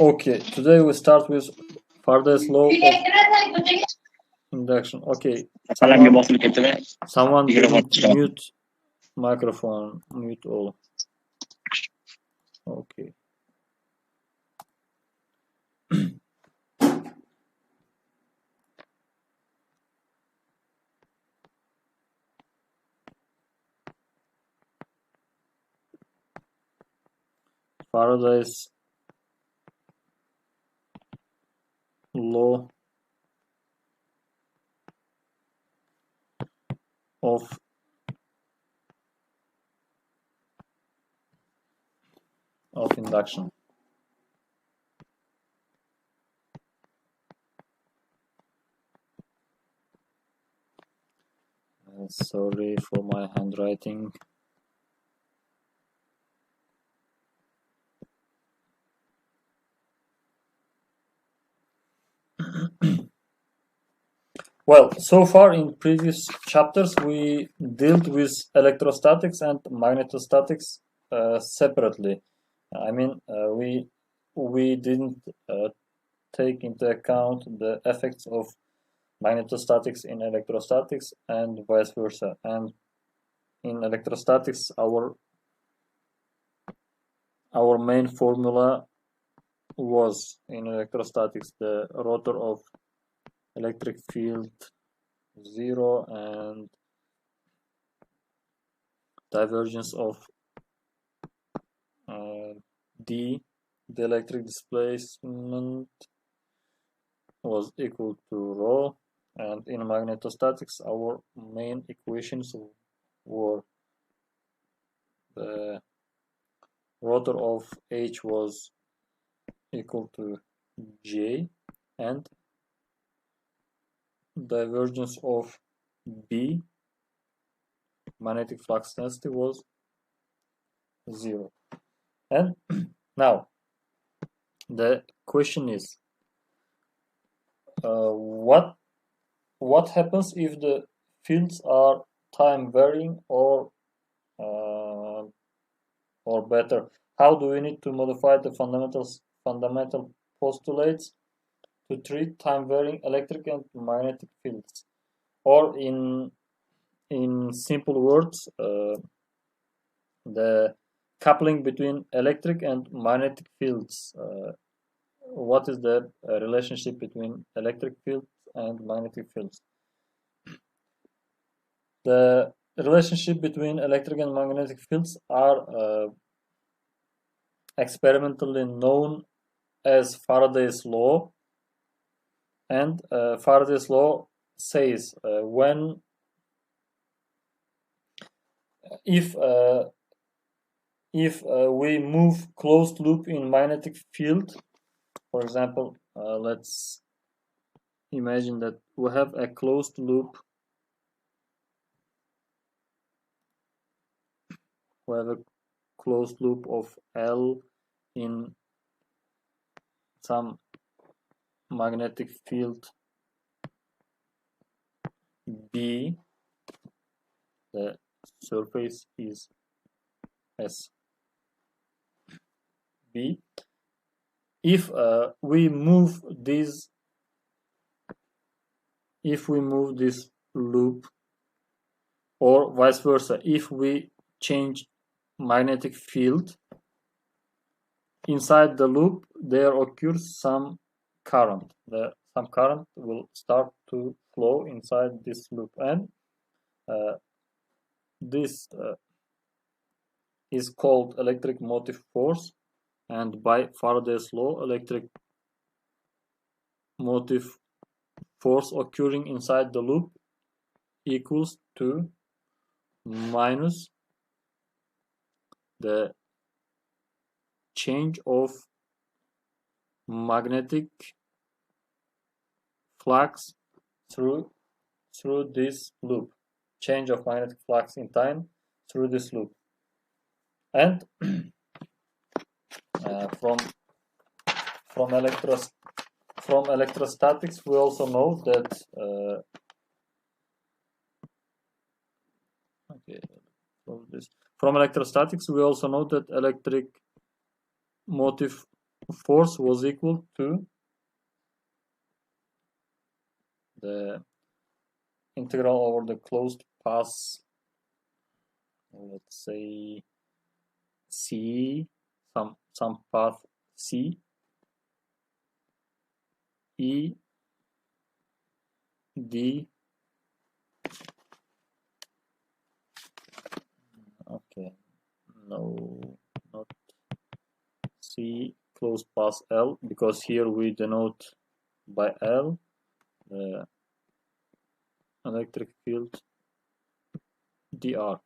Okay, today we start with Faraday's law of induction. Okay, someone didn't mute microphone, mute all. Okay. Faraday's law of induction. Sorry for my handwriting. Well, so far in previous chapters we dealt with electrostatics and magnetostatics separately. I mean, we didn't take into account the effects of magnetostatics in electrostatics and vice versa. And in electrostatics, our main formula was in electrostatics the rotor of electric field 0 and divergence of d, the electric displacement, was equal to rho. And in magnetostatics, our main equations were the rotor of H was equal to J and divergence of B, magnetic flux density, was 0. And now the question is, what happens if the fields are time varying, or better, how do we need to modify the fundamental postulates to treat time varying electric and magnetic fields? Or in simple words, the coupling between electric and magnetic fields. What is the relationship between electric fields and magnetic fields? The relationship between electric and magnetic fields are experimentally known as Faraday's law. And Faraday's law says if we move closed loop in magnetic field, for example, let's imagine that we have a closed loop. We have a closed loop of L in some magnetic field B. The surface is S B. If we move this loop, or vice versa, if we change magnetic field inside the loop, there occurs some current. Some current will start to flow inside this loop, and this is called electric motive force. And by Faraday's law, electric motive force occurring inside the loop equals to minus the change of magnetic flux through this loop, change of magnetic flux in time through this loop. And from electrostatics, we also know that from electrostatics we also know that electric motive force was equal to the integral over the closed path, let's say C, some path C, E, D, okay, no, not C, closed path L, because here we denote by L the electric field dr.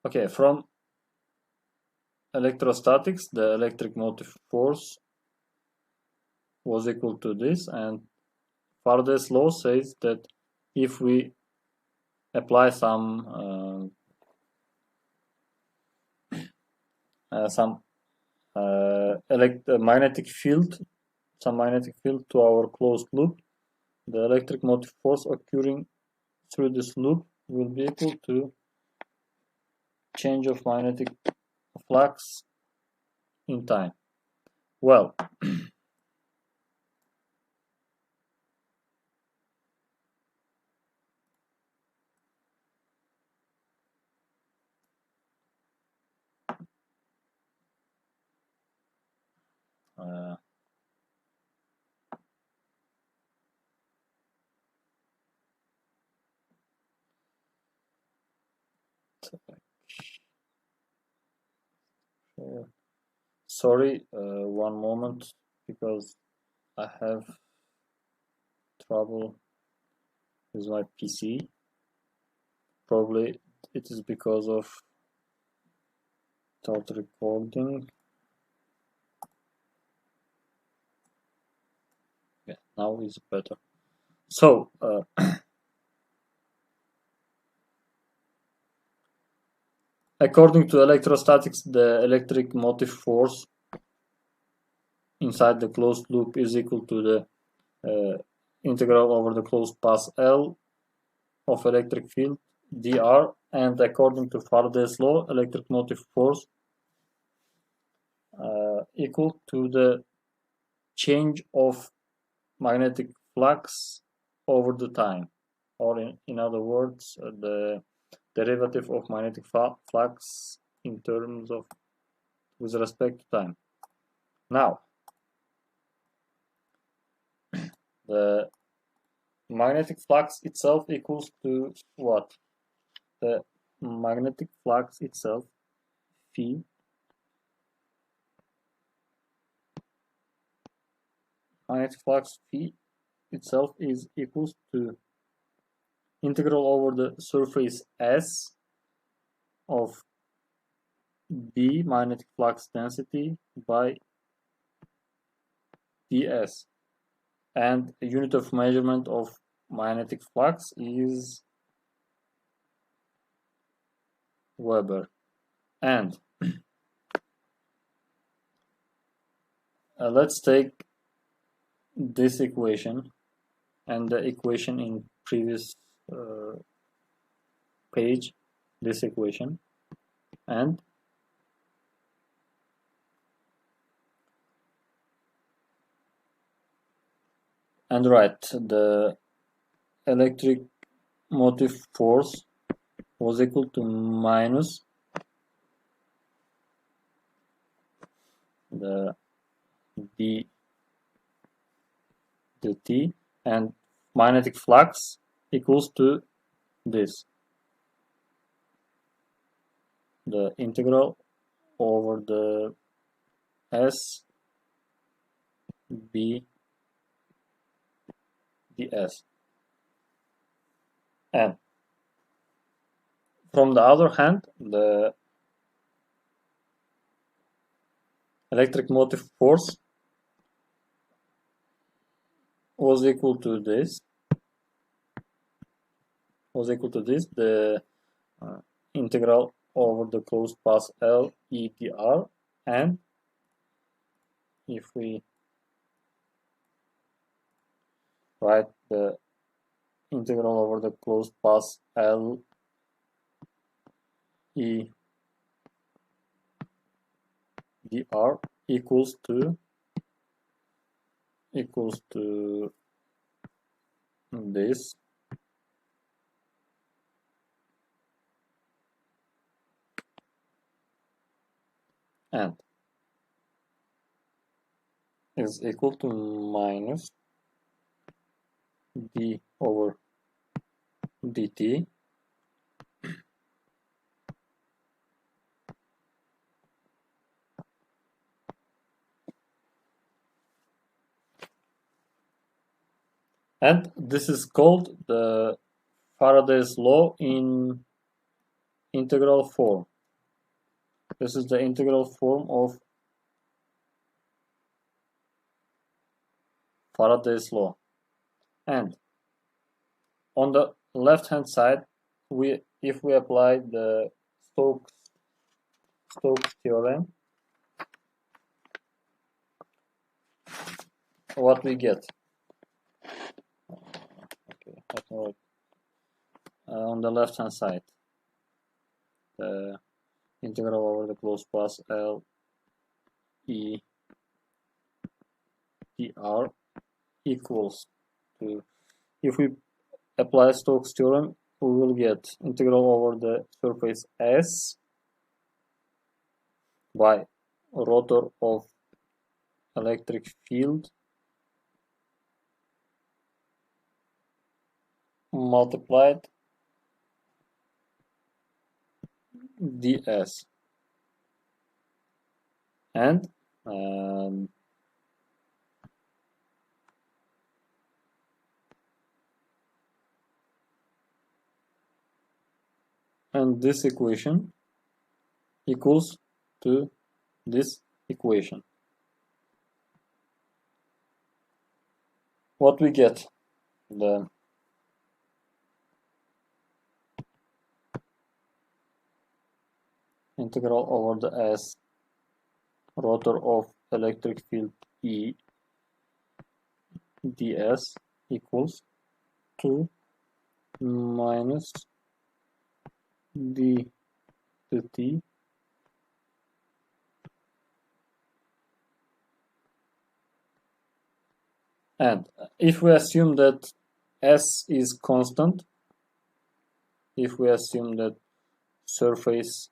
Okay, from electrostatics, the electric motive force was equal to this, and Faraday's law says that if we apply some magnetic field to our closed loop, the electric motive force occurring through this loop will be equal to change of magnetic flux in time. Well, sorry, one moment, because I have trouble with my PC. Probably it is because of start recording. Yeah, now is better. So, according to electrostatics, the electric motive force inside the closed loop is equal to the integral over the closed path L of electric field dr, and according to Faraday's law, electric motive force equal to the change of magnetic flux over the time, or in other words, the derivative of magnetic flux in terms of with respect to time. Now, the magnetic flux itself equals to what? The magnetic flux itself, phi, magnetic flux phi itself is equals to integral over the surface S of B magnetic flux density by ds, and a unit of measurement of magnetic flux is Weber. And let's take this equation and the equation in previous page, this equation, and write the electric motive force was equal to minus the d dt, and magnetic flux equals to this, the integral over the S B ds. And from the other hand, the electric motive force was equal to this, the integral over the closed path L E dr, and if we write the integral over the closed path L E dr equals to equals to this, and is equal to minus d over dt and this is called the Faraday's law in integral form. This is the integral form of Faraday's law. And on the left hand side, if we apply the Stokes theorem, what we get? Okay, let me write. On the left hand side, the integral over the closed path L E dr equals to, if we apply Stokes theorem, we will get integral over the surface S by rotor of electric field multiplied ds, and this equation equals to this equation. What we get? The integral over the S rotor of electric field E ds equals to minus d dt and if we assume that S is constant, if we assume that surface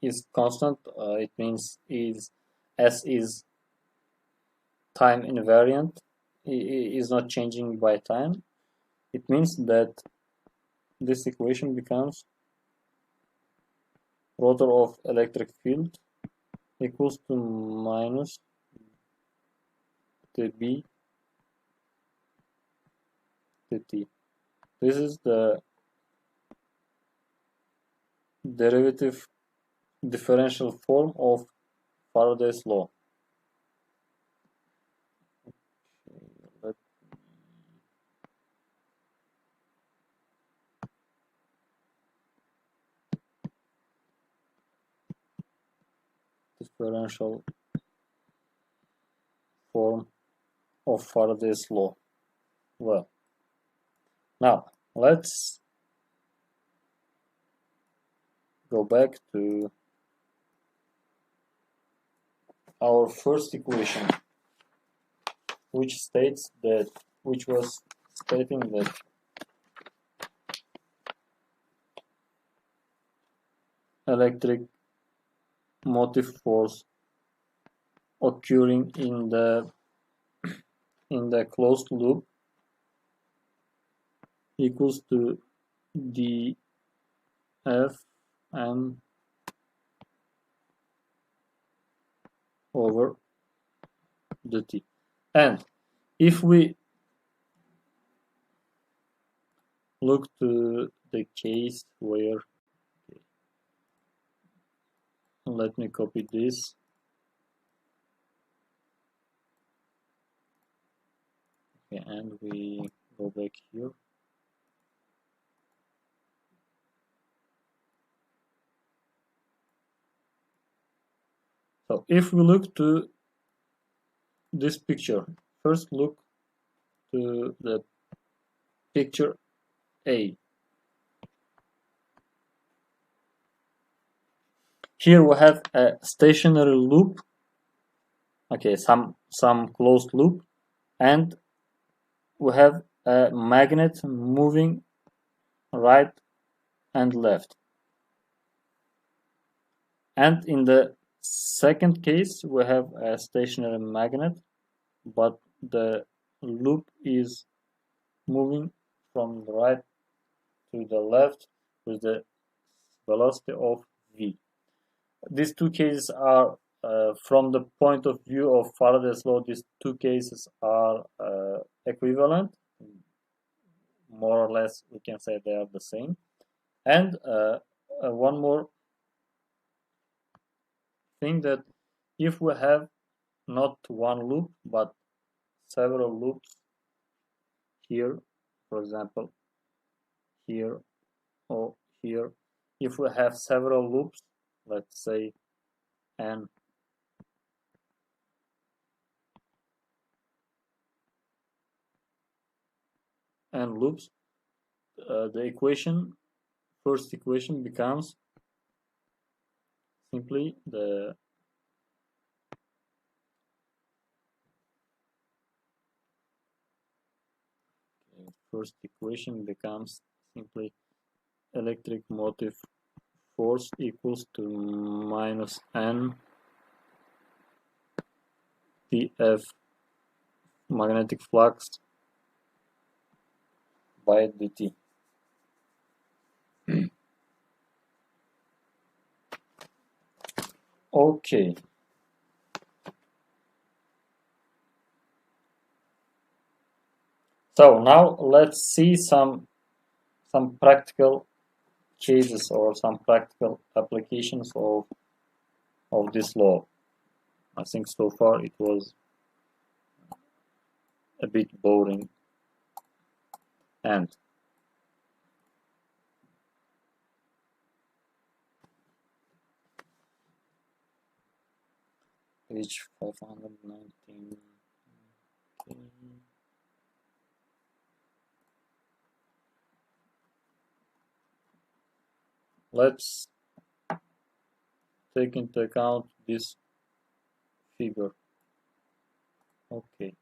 is constant, it means S is time invariant, is not changing by time. It means that this equation becomes rotor of electric field equals to minus dB dt. This is the derivative differential form of Faraday's law. Differential form of Faraday's law. Well, now let's go back to our first equation, which was stating that electric motive force occurring in the closed loop equals to dF m over dt. And if we look to the case where, let me copy this. Okay, and we go back here. So if we look to this picture, first look to the picture A. Here we have a stationary loop okay, some closed loop, and we have a magnet moving right and left. And in the second case, we have a stationary magnet, but the loop is moving from the right to the left with the velocity of v. These two cases are, from the point of view of Faraday's law, these two cases are equivalent. More or less, we can say they are the same. And one more thing, that if we have not one loop but several loops here, for example, here or here, if we have several loops, let's say n loops, the first equation becomes simply the first equation becomes simply electric motive force equals to minus n df magnetic flux by dt. Okay. So now let's see some practical cases or some practical applications of this law. I think so far it was a bit boring. And page 519. Okay. Let's take into account this figure. Okay.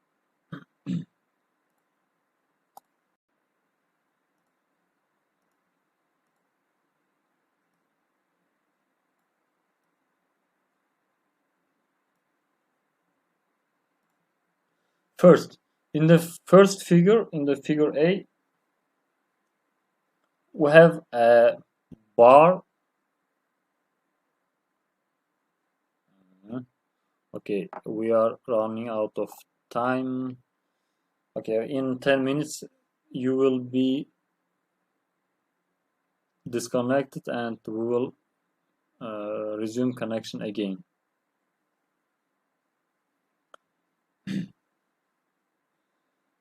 First, in the first figure, in the figure A, we have a bar. Okay, we are running out of time. Okay, in 10 minutes you will be disconnected and we will resume connection again.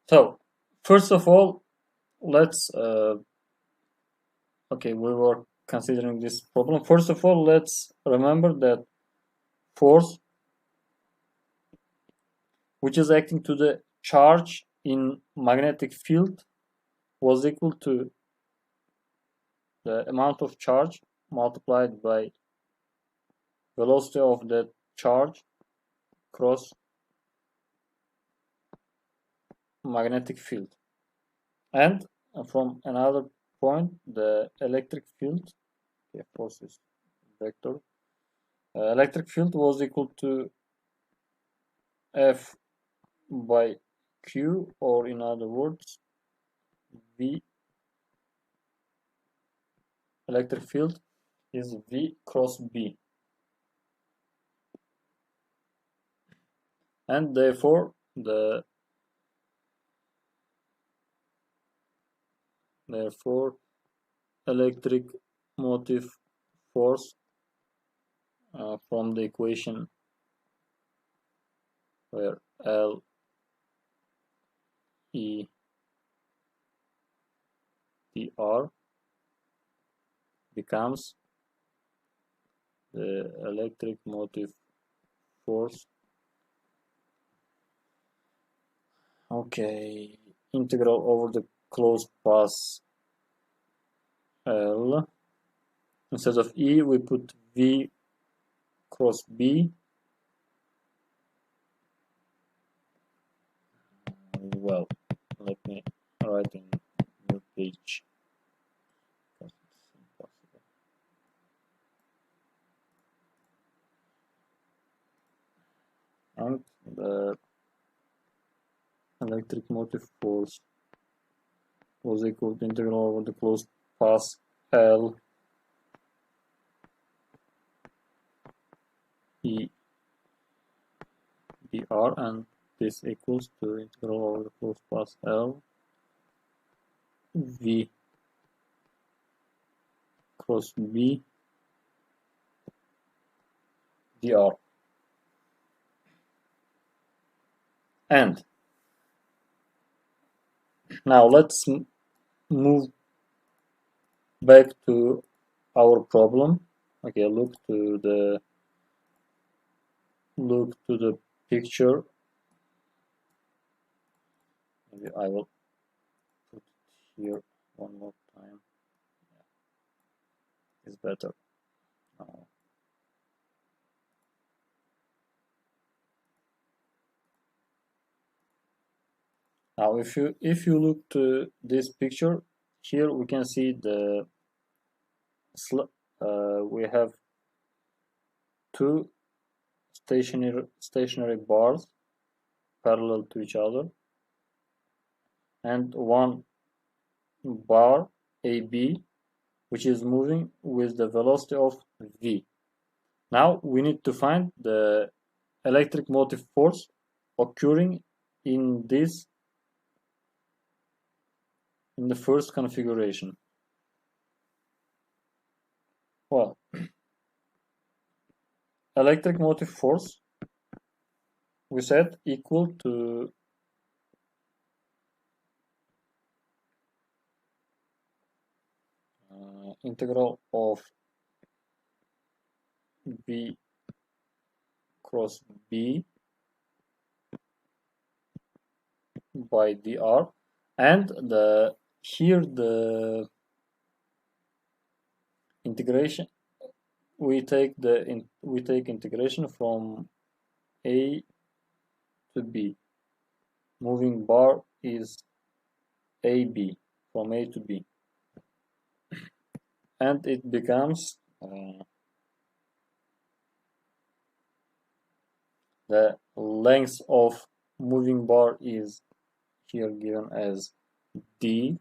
So, first of all, let's okay, we were considering this problem. First of all, let's remember that force which is acting to the charge in magnetic field was equal to the amount of charge multiplied by velocity of the charge cross magnetic field. And from another point, the electric field, okay, force is vector, electric field was equal to F by Q, or in other words, V. Electric field is V cross B. And therefore, the electric motive force from the equation where L E T R becomes the electric motive force, okay, integral over the closed path L. Instead of E we put V cross B, well, let me write in new page because it's impossible. And the electric motive force was equal to integral over the closed path L E dr, and this equals to integral over the closed path L V cross B dr. And now let's move back to our problem. Okay, look to the picture. Maybe I will put it here one more time. Yeah, it's better. Now, if you look to this picture here, we can see we have two stationary bars parallel to each other, and one bar AB which is moving with the velocity of v. Now we need to find the electric motive force occurring in the first configuration. Well, electric motive force, we said, equal to integral of V cross B by dr, and here the integration, we take integration from A to B. Moving bar is AB, from A to B, and it becomes the length of moving bar is here given as D.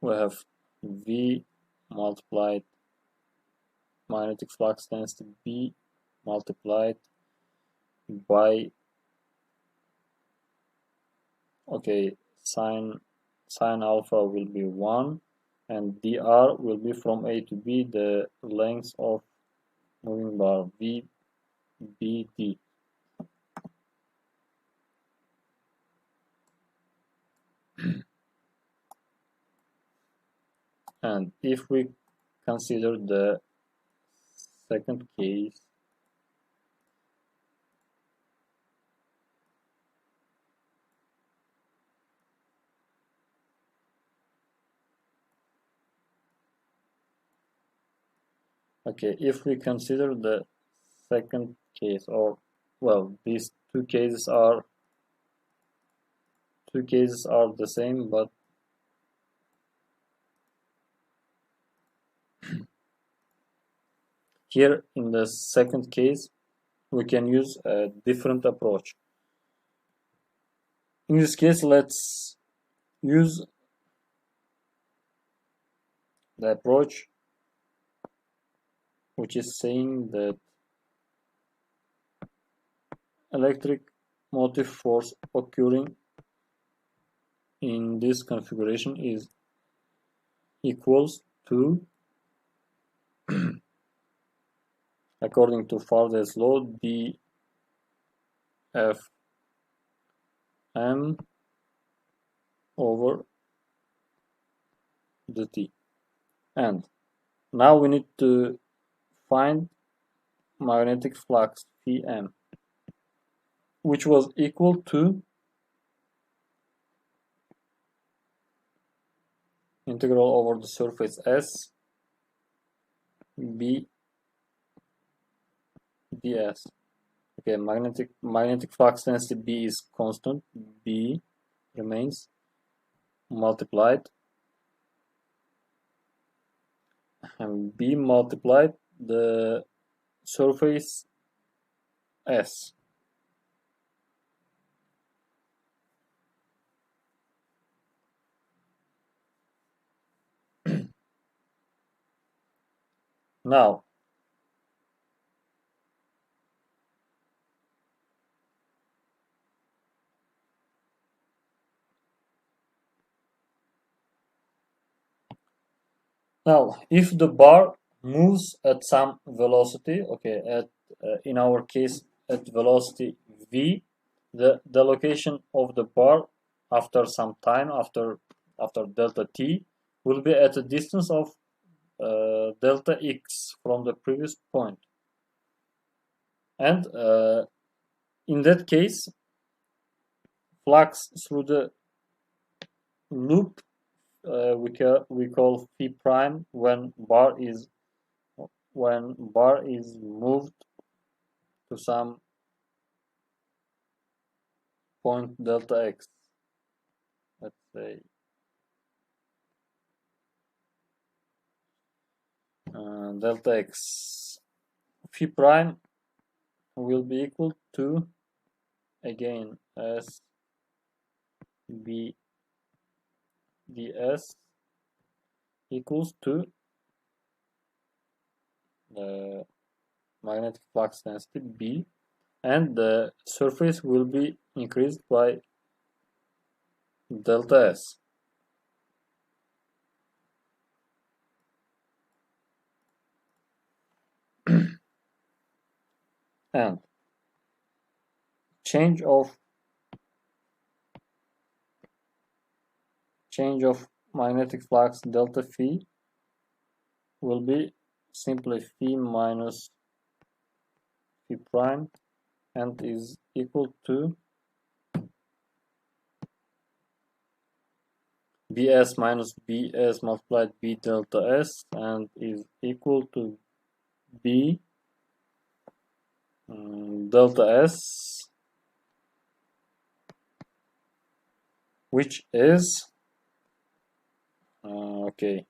We have V multiplied magnetic flux density B multiplied by, okay, sine alpha will be 1, and dr will be from A to B the length of moving bar V B D. And if we consider the second case, okay, if we consider the second case, or well, these two cases are the same, but here in the second case we can use a different approach. In this case, let's use the approach which is saying that electric motive force occurring in this configuration is equals to, according to Faraday's law, dFm over dt. And now we need to find magnetic flux Vm, which was equal to integral over the surface S B ds. Okay, magnetic flux density B is constant. B remains multiplied, and B multiplied the surface S. Now, if the bar moves at some velocity, okay, in our case at velocity v, the location of the bar after some time, after delta t, will be at a distance of delta x from the previous point. And in that case, flux through the loop we call phi prime when bar is moved to some point delta x. Let's say delta x. Phi prime will be equal to, again, s b ds equals to the magnetic flux density B, and the surface will be increased by delta S. And change of magnetic flux delta phi will be simply phi minus phi prime, and is equal to bs minus bs multiplied b delta s, and is equal to b delta s, which is okay,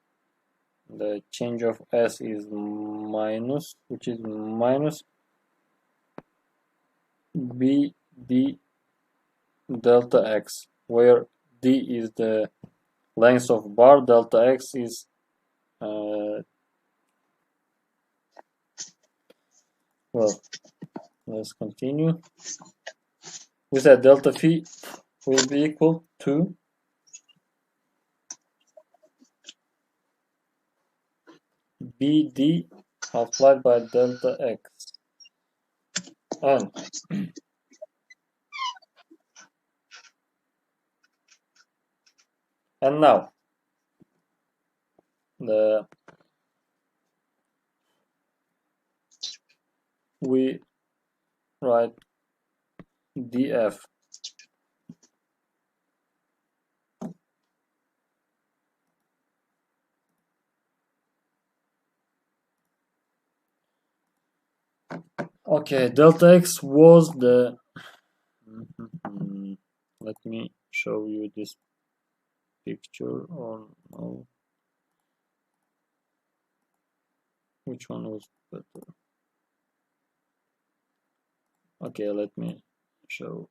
the change of s is minus, which is minus b d delta x, where d is the length of bar, delta x is well, let's continue. We said delta phi will be equal to bd multiplied by delta x. And now we write df okay, delta x was the let me show you this picture, or no, which one was better? Okay, let me show.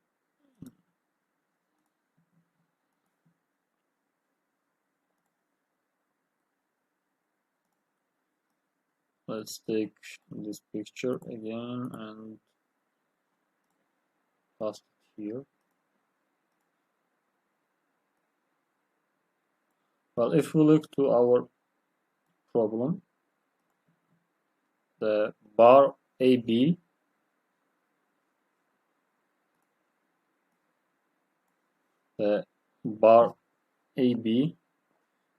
Let's take this picture again and paste it here. Well, if we look to our problem, the bar AB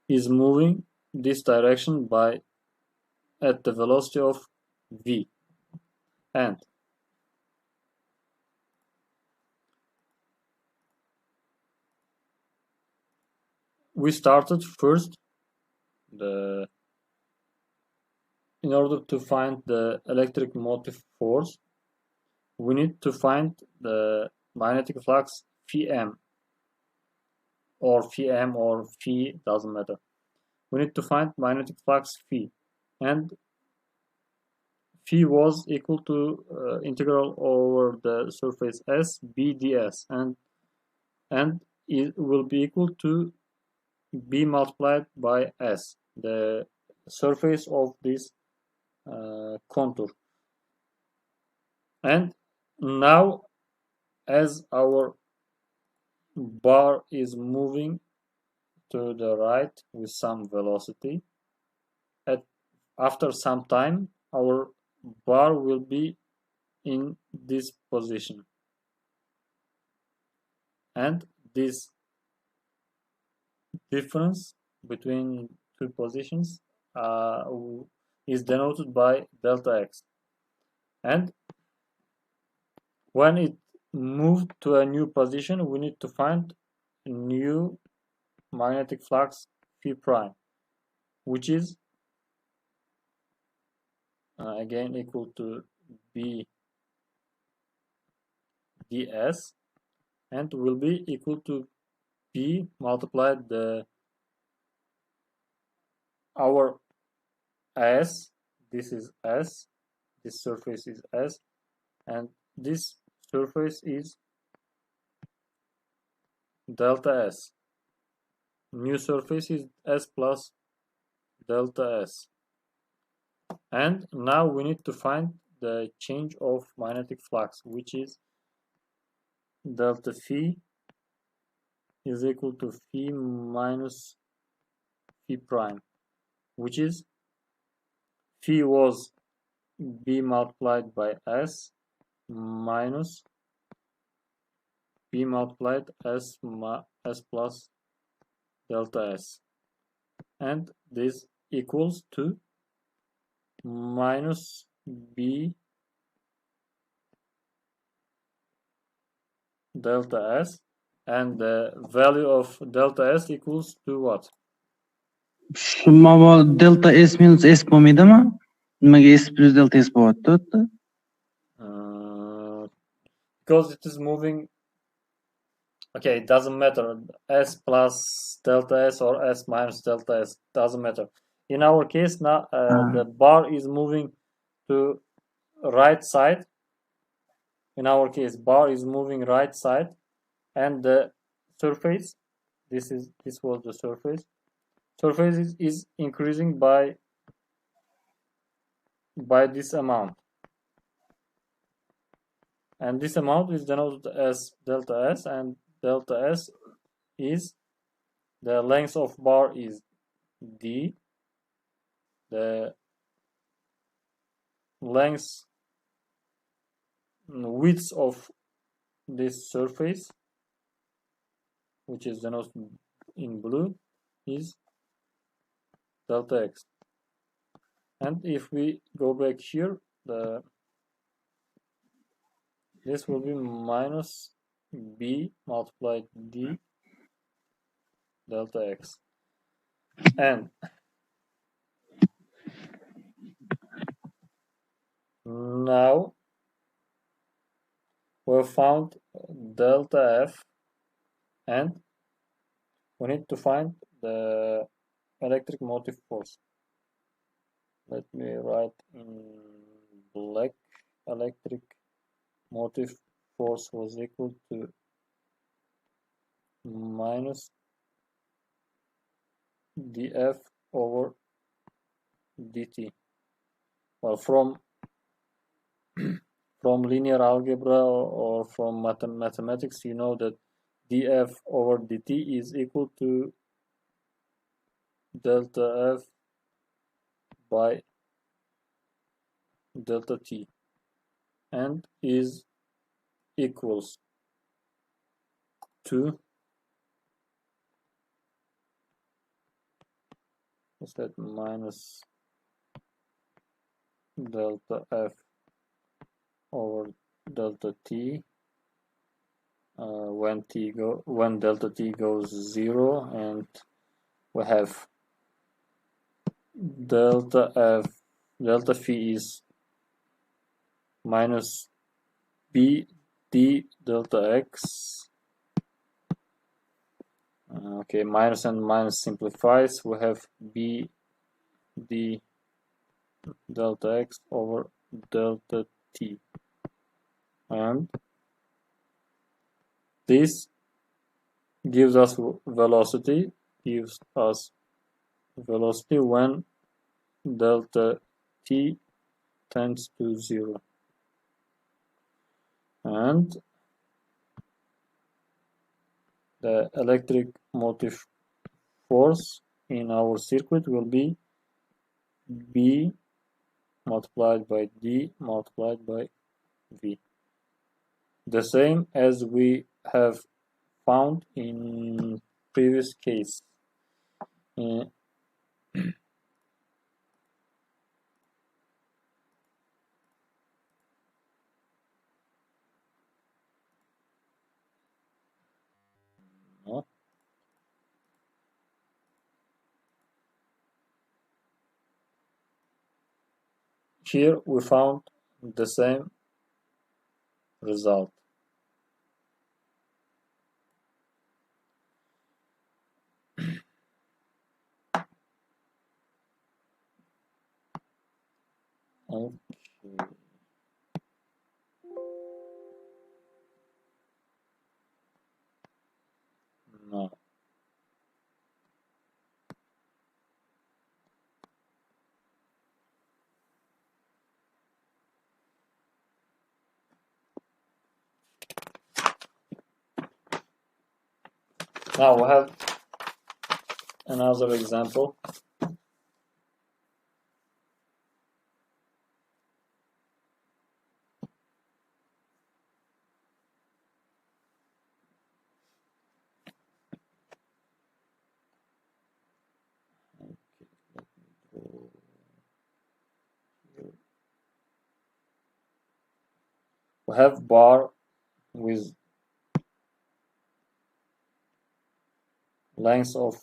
is moving this direction by at the velocity of v, and we started first in order to find the electric motive force, we need to find the magnetic flux phi m, or phi m or phi, doesn't matter. We need to find magnetic flux phi, and phi was equal to integral over the surface S b ds, and it will be equal to b multiplied by S, the surface of this contour. And now, as our bar is moving to the right with some velocity, after some time our bar will be in this position, and this difference between two positions is denoted by delta x. And when it moved to a new position, we need to find a new magnetic flux phi prime, which is again equal to b ds, and will be equal to b multiplied our S. This is S, this surface is S, and this surface is delta S. New surface is S plus delta S. And now we need to find the change of magnetic flux, which is delta phi is equal to phi minus phi prime, which is phi was b multiplied by S minus b multiplied S plus delta S, and this equals to minus b delta S, and the value of delta S equals to what? Delta S minus S bo'lmaydimi? Nimaga S plus delta S bo'lyapti? Because it is moving. Okay, it doesn't matter. S plus delta S or S minus delta S, doesn't matter. In our case now, the bar is moving to right side. In our case, bar is moving right side, and the surface, this was the surface. Surface is increasing by this amount, and this amount is denoted as delta S, and delta S is the length of bar is d, the width of this surface, which is denoted in blue, is delta x. And if we go back here, this will be minus b multiplied d delta x. And now we found delta f, and we need to find the electric motive force. Let me write in black. Electric motive force was equal to minus df over dt. Well, from linear algebra or from mathematics, you know that df over dt is equal to delta f by delta t, and is equals to, what's that, minus delta f over delta t when delta t goes 0, and we have delta phi is minus B d delta x. Okay, minus and minus simplifies. We have B d delta x over delta t, and this gives us velocity when delta t tends to 0, and the electric motive force in our circuit will be B multiplied by D multiplied by V, the same as we have found in previous case. No. Here we found the same result. Okay. No. Now we have another example. We have bar with length of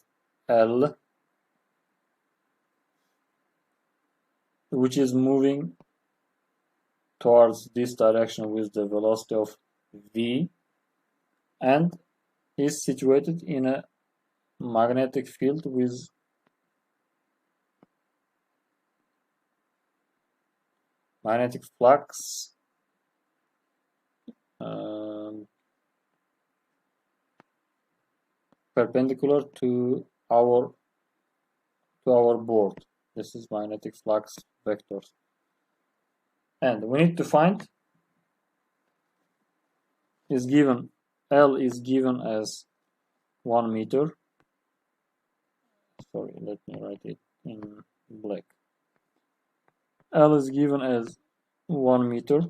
L, which is moving towards this direction with the velocity of V, and is situated in a magnetic field with magnetic flux perpendicular to our board. This is magnetic flux vectors, and we need to find is given L is given as 1 meter. Sorry, let me write it in black. L is given as 1 meter.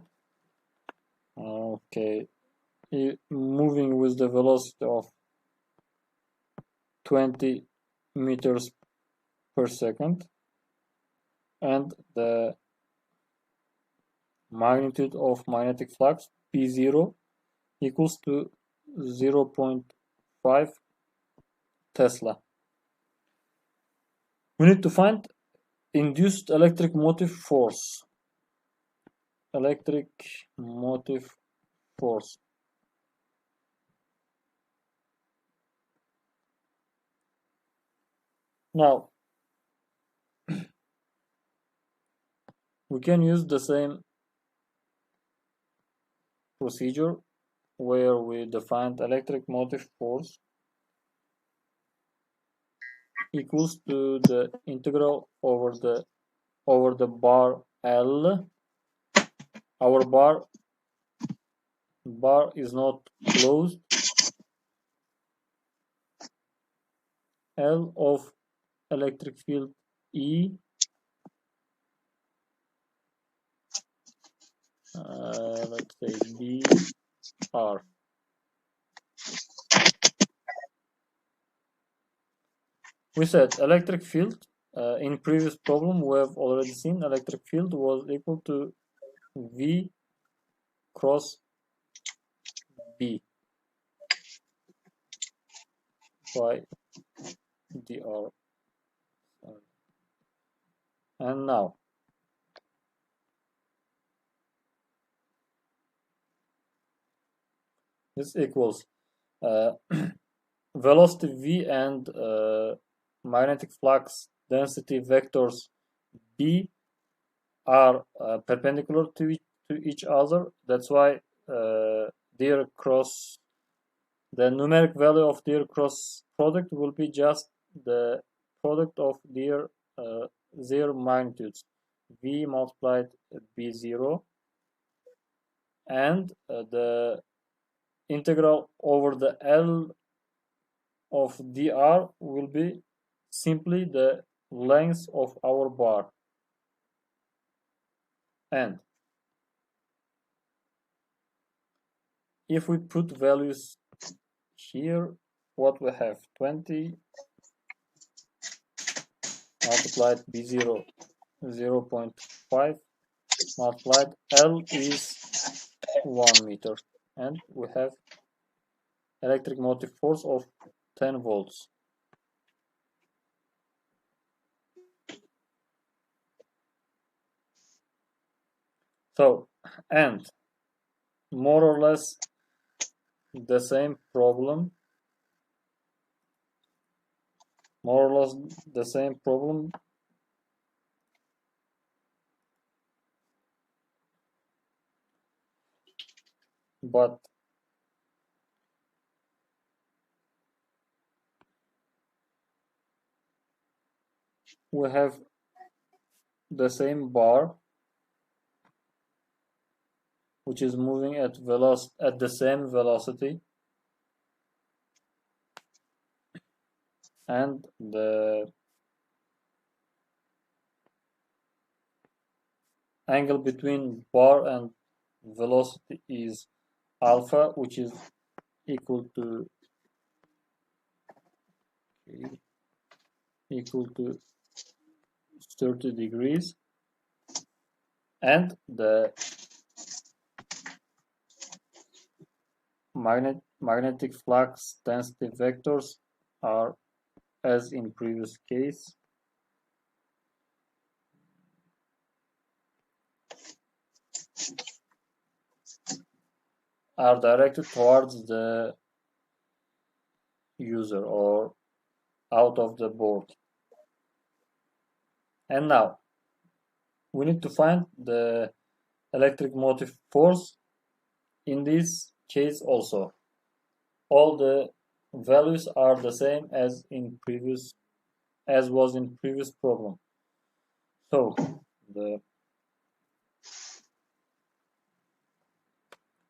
Okay, moving with the velocity of 20 meters per second, and the magnitude of magnetic flux P0 equals to 0.5 Tesla. We need to find induced electric motive force. Electric motive force. Now, we can use the same procedure where we defined electric motive force equals to the integral over the bar L. Our bar is not closed. L of electric field E, let's say B R. We said electric field in previous problem we have already seen electric field was equal to V cross B by dr. And now This equals velocity v and magnetic flux density vectors b are perpendicular to each other. That's why their cross, the numeric value of their cross product will be just the product of their magnitudes, v multiplied b0, and the integral over the L of dr will be simply the length of our bar. And if we put values here, what we have? 20 multiplied b0 0.5 multiplied L is 1 meter, and we have electric motive force of 10 volts. So, and more or less the same problem, but we have the same bar which is moving at the same velocity, and the angle between bar and velocity is alpha, which is equal to 30 degrees, and the magnetic flux density vectors are, as in previous case, are directed towards the user or out of the board. And now we need to find the electric motive force in this case also. All the values are the same as was in previous problem. So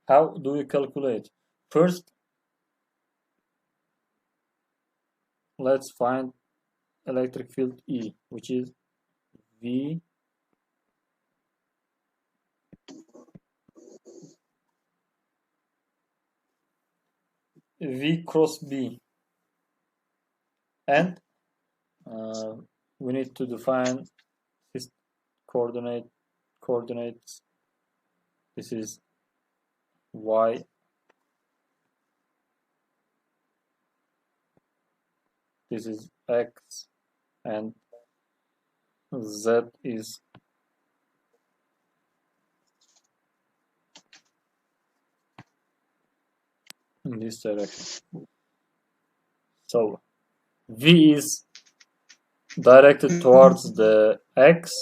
how do we calculate? First, let's find electric field E, which is V cross B, and we need to define this coordinates. This is Y, this is X, and Z is in this direction. So V is directed towards the X.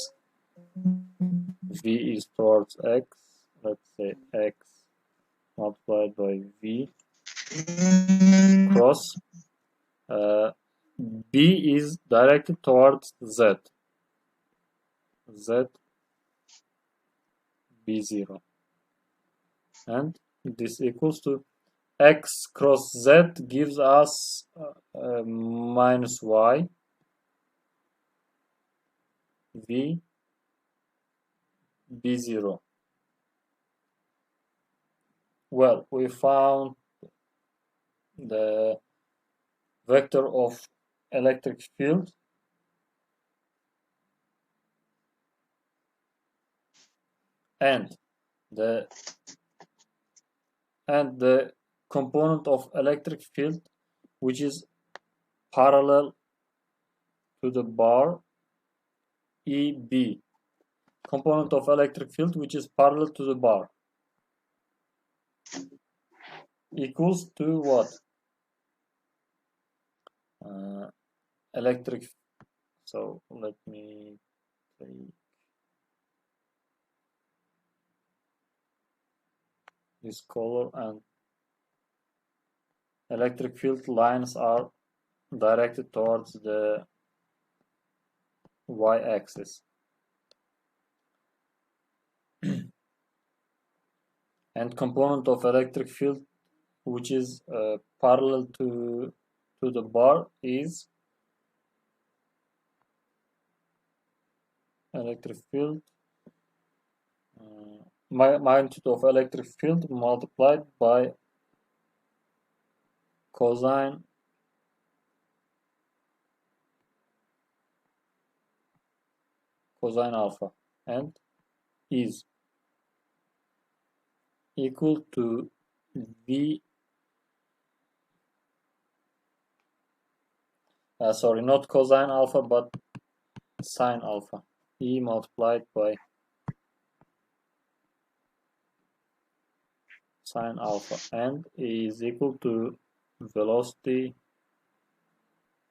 V is towards X. Let's say X multiplied by V cross. B is directed towards Z. Z B0. And this equals to X cross Z gives us minus Y V B0. Well, we found the vector of electric field, and the component of electric field which is parallel to the bar, EB, component of electric field which is parallel to the bar. equals to what? Electric. So let me take this color, and electric field lines are directed towards the y-axis. And component of electric field which is parallel to the bar is electric field, magnitude of electric field multiplied by cosine alpha, and is equal to V, sorry, not cosine alpha, but sine alpha, E multiplied by sine alpha, and E is equal to velocity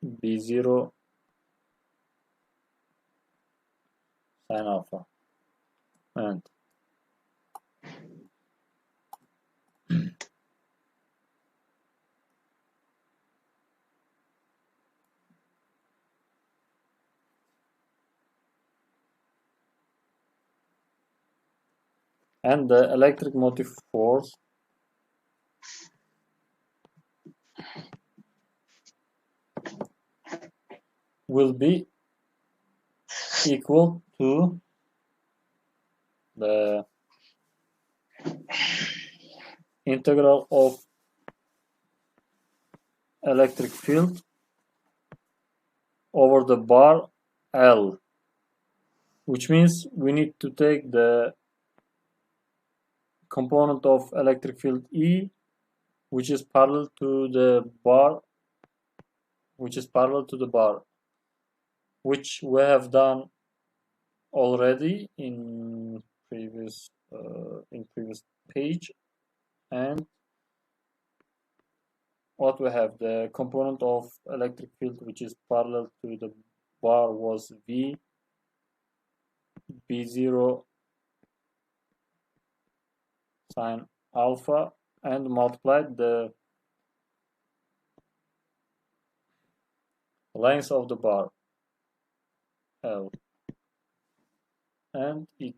B0 sine alpha. And the electric motive force will be equal to the integral of electric field over the bar L, which means we need to take the component of electric field E, which is parallel to the bar, which we have done already in previous page. And what we have, the component of electric field which is parallel to the bar was V B0 sine alpha, and multiplied the length of the bar L, and it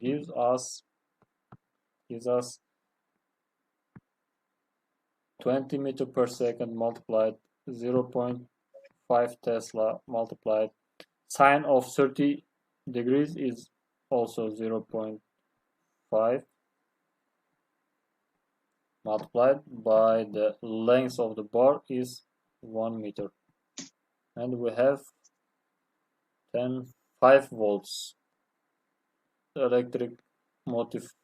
gives us 20 meter per second multiplied 0.5 Tesla multiplied sine of 30 degrees is also 0.5 multiplied by the length of the bar is 1 meter, and we have 5 volts. The electric motive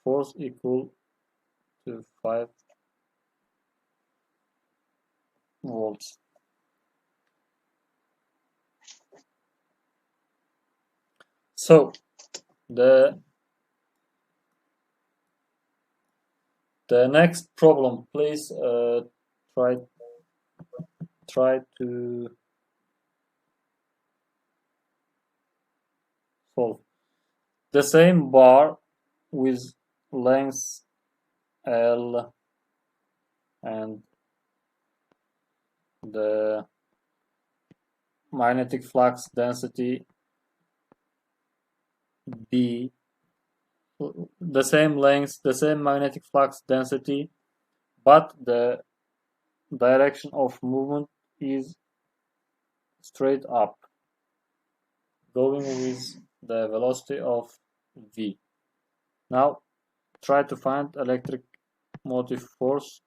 force equal to 5 volts. So the next problem, please try to solve. The same bar with length L and the magnetic flux density B, the same length, the same magnetic flux density, but the direction of movement is straight up, going with the velocity of V. Now try to find electric motive force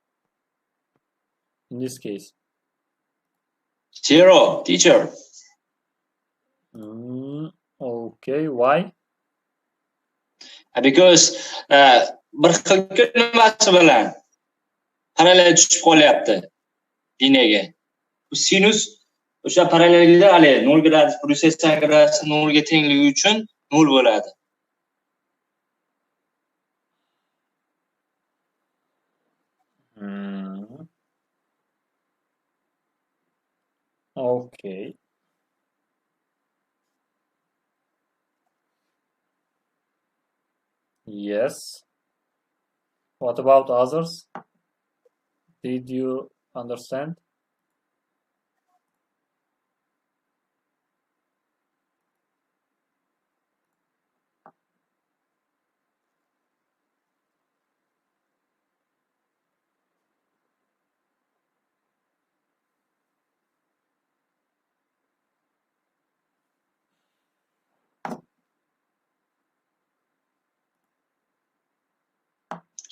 in this case. 0, teacher. Okay, why? Because bir xil nimasi bilan parallel tushib qolyapti liniyaga. Sinus o'sha parallelga hali 0 gradus plus 80 gradus 0 ga tengligi uchun 0 bo'ladi. Okay. Yes. What about others? Did you understand?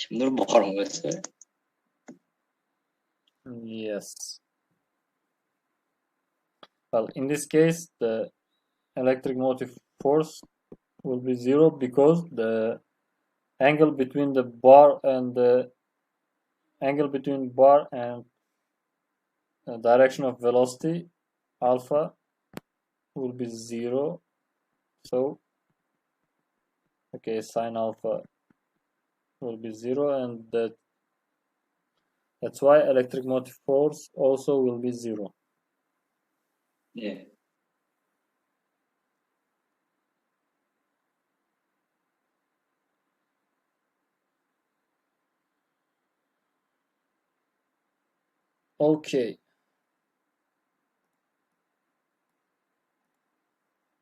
Kimdir bormasa? Yes. Well, in this case, the electric motive force will be zero because the angle between the bar and the direction of velocity alpha will be zero. So, okay, sine alpha will be zero, and that's why electric motive force also will be zero. Yeah. Okay.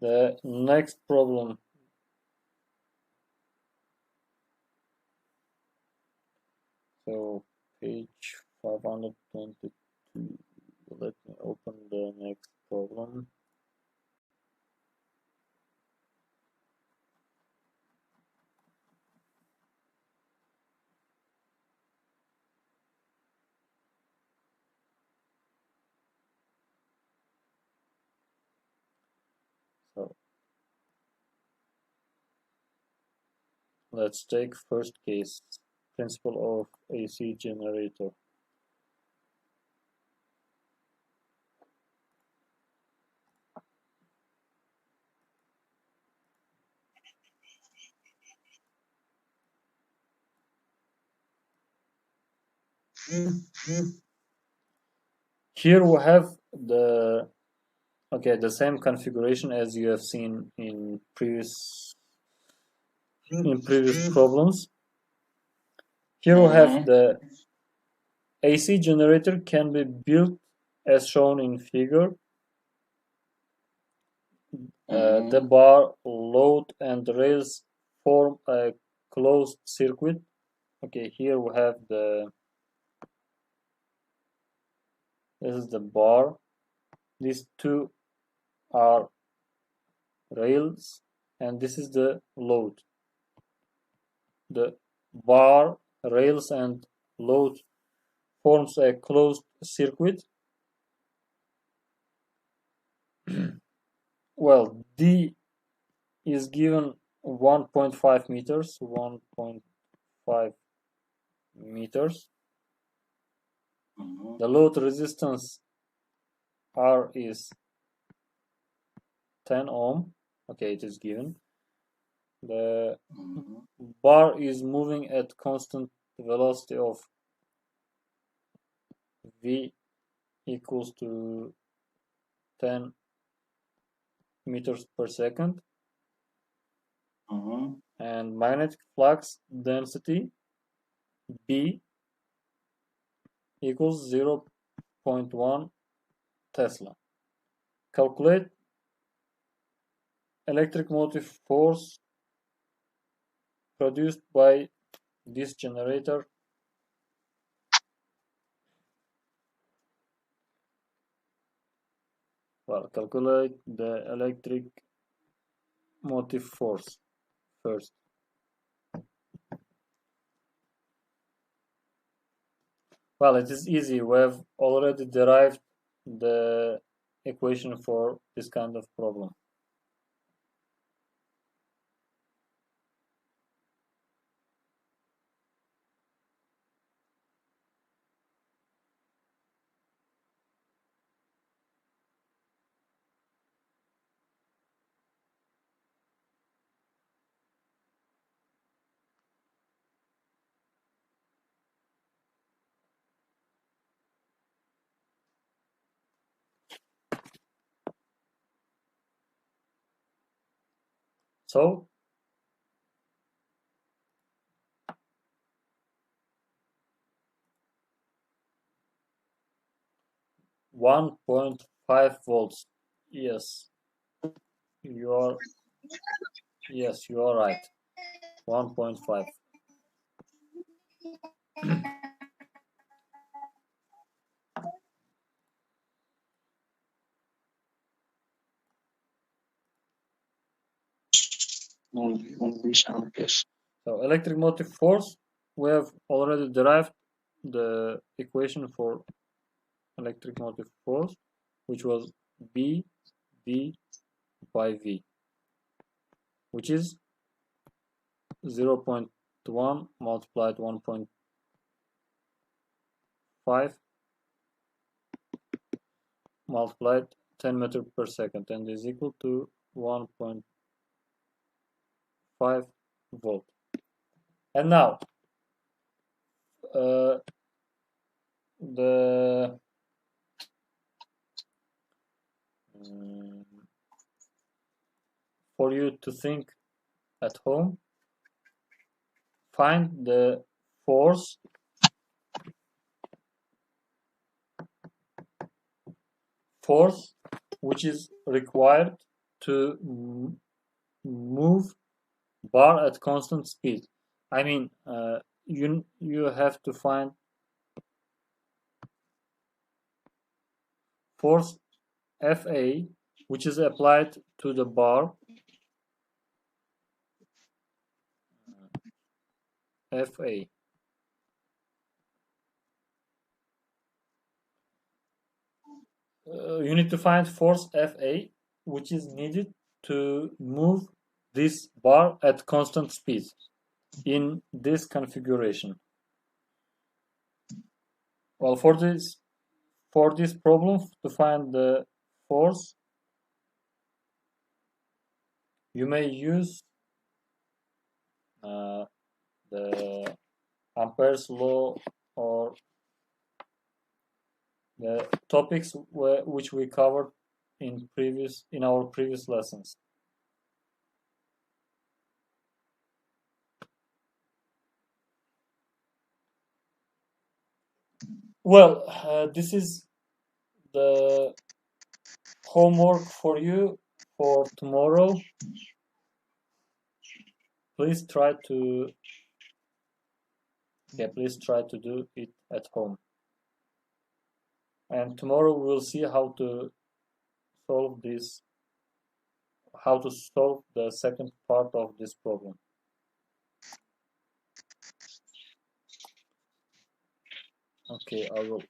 The next problem. So page 522. Let me open the next problem. So let's take first case, principle of AC generator. Here we have the same configuration as you have seen in previous problems. Here we have the AC generator can be built as shown in figure. The bar, load, and rails form a closed circuit. Okay, here we have this is the bar. These two are rails, and this is the load. The bar, rails, and load forms a closed circuit. Well, D is given 1.5 meters, 1.5 meters. The load resistance R is 10 ohm. Okay, it is given. The bar is moving at constant velocity of V equals to 10 meters per second. And magnetic flux density B equals 0.1 Tesla. Calculate electric motive force produced by this generator. Well, calculate the electric motive force first. Well, it is easy. We have already derived the equation for this kind of problem. So 1.5 volts. Yes, you are right. 1.5. So electric motive force, we have already derived the equation for electric motive force, which was B V by V, which is 0.1 multiplied 1.5 multiplied 10 meters per second, and is equal to 1.5 volt. And now for you to think at home, find the force which is required to move bar at constant speed. I mean, you have to find force Fa, which is applied to the bar Fa. You need to find force Fa, which is needed to move this bar at constant speed in this configuration. Well, for this problem, to find the force, you may use the Ampere's law or the topics which we covered in our previous lessons. Well, this is the homework for you for tomorrow. Please try to do it at home. And tomorrow we will see how to solve the second part of this problem. Okay, I will